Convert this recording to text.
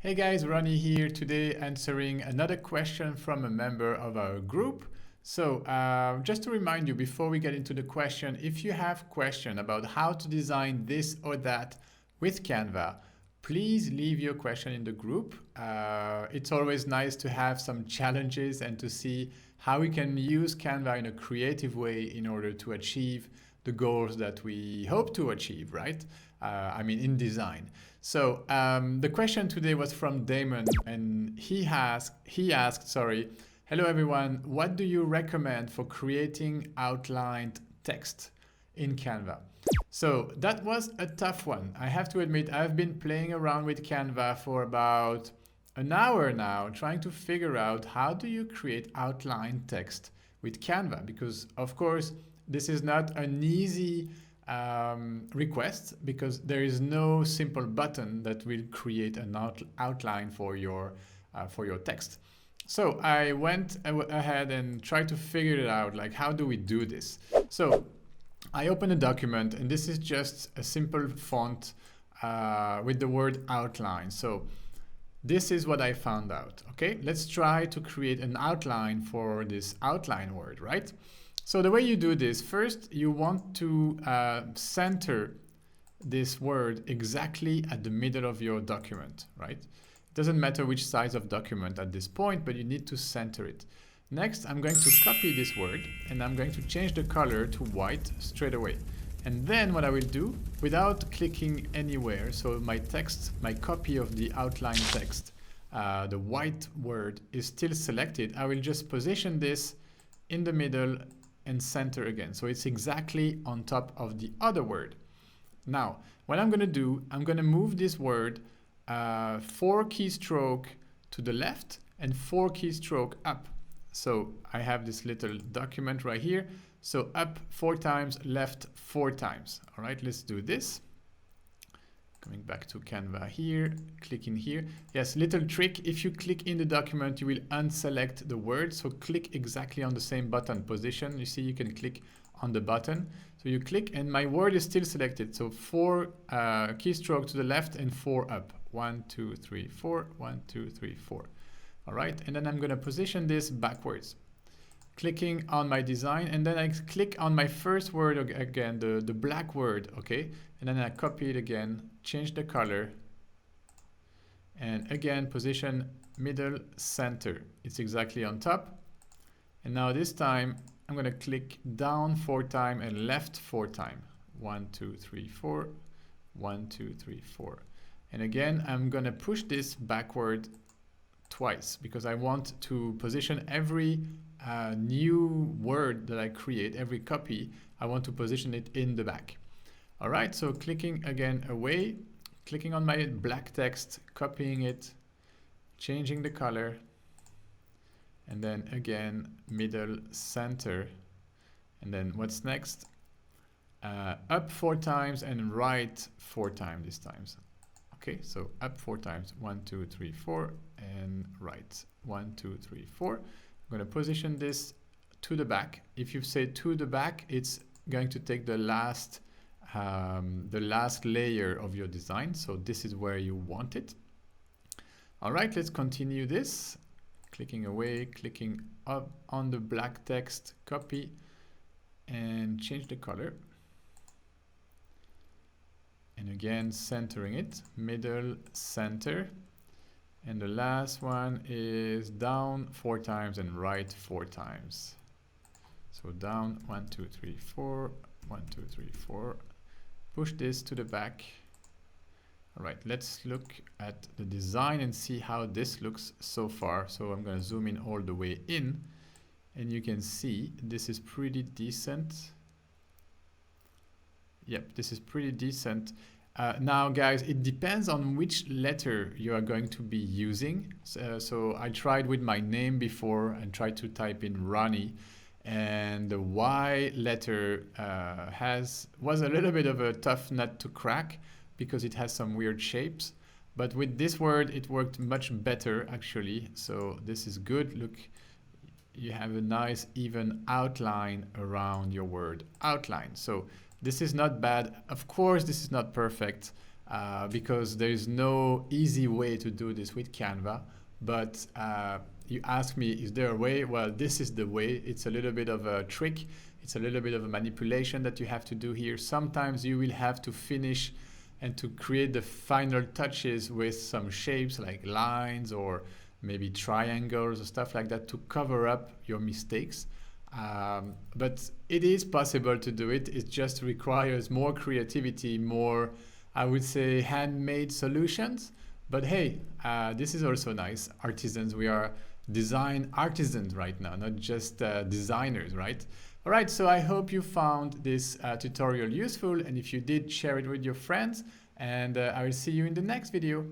Hey guys, Ronny here today answering another question from a member of our group. So just to remind you before we get into the question, if you have question about how to design this or that with Canva, please leave your question in the group. It's always nice to have some challenges and to see how we can use Canva in a creative way in order to achieve the goals that we hope to achieve, right? In design. So the question today was from Damon, and he asked, hello everyone, what do you recommend for creating outlined text in Canva? So that was a tough one. I have to admit, I've been playing around with Canva for about an hour now, trying to figure out how do you create outlined text with Canva, because of course, this is not an easy request because there is no simple button that will create an outline for your text. So I went ahead and tried to figure it out, like how do we do this? So I opened a document, and this is just a simple font with the word outline. So this is what I found out. Okay, let's try to create an outline for this outline word, right? So the way you do this, first you want to center this word exactly at the middle of your document, right? It doesn't matter which size of document at this point, but you need to center it. Next, I'm going to copy this word, and I'm going to change the color to white straight away. And then what I will do, without clicking anywhere, so my text, my copy of the outline text, the white word is still selected, I will just position this in the middle and center again. So it's exactly on top of the other word. Now, what I'm going to do, I'm going to move this word 4 keystroke to the left and 4 keystroke up. So I have this little document right here. So up 4 times, left 4 times. All right, let's do this. Coming back to Canva here, click in here. Yes, little trick, if you click in the document, you will unselect the word. So click exactly on the same button position. You see, you can click on the button. So you click and my word is still selected. So 4 keystroke to the left and 4 up. 1, 2, 3, 4, 1, 2, 3, 4. All right, and then I'm gonna position this backwards. Clicking on my design, and then I click on my first word again, the black word, okay? And then I copy it again, change the color, and again, position middle center. It's exactly on top. And now this time, I'm gonna click down 4 times and left 4 times. 1, 2, 3, 4, 1, 2, 3, 4. And again, I'm gonna push this backward twice because I want to position every new word that I create, every copy, I want to position it in the back. All right, so clicking again away, clicking on my black text, copying it, changing the color, and then again, middle center. And then what's next? Up 4 times and right 4 times this time. Okay, so up 4 times, 1, 2, 3, 4, and right, 1, 2, 3, 4. I'm going to position this to the back. If you say to the back, it's going to take the last layer of your design. So this is where you want it. All right, let's continue this. Clicking away, clicking up on the black text, copy, and change the color. And again, centering it, middle, center. And the last one is down 4 times and right 4 times. So down 1, 2, 3, 4, 1, 2, 3, 4. Push this to the back. All right, let's look at the design and see how this looks so far. So I'm going to zoom in all the way in, and you can see this is pretty decent. Yep, this is pretty decent. Now, guys, it depends on which letter you are going to be using. So I tried with my name before and tried to type in Ronny, and the Y letter was a little bit of a tough nut to crack because it has some weird shapes. But with this word, it worked much better, actually. So this is good. Look, you have a nice even outline around your word outline. So this is not bad. Of course, this is not perfect. because there is no easy way to do this with Canva. But you ask me, is there a way? Well, this is the way. It's a little bit of a trick. It's a little bit of a manipulation that you have to do here. Sometimes you will have to finish and to create the final touches with some shapes like lines or maybe triangles or stuff like that to cover up your mistakes. But it is possible to do it. It just requires more creativity, more, I would say, handmade solutions. But hey, this is also nice. Artisans, we are design artisans right now, not just designers, right? All right, so I hope you found this tutorial useful, and if you did, share it with your friends, and I will see you in the next video.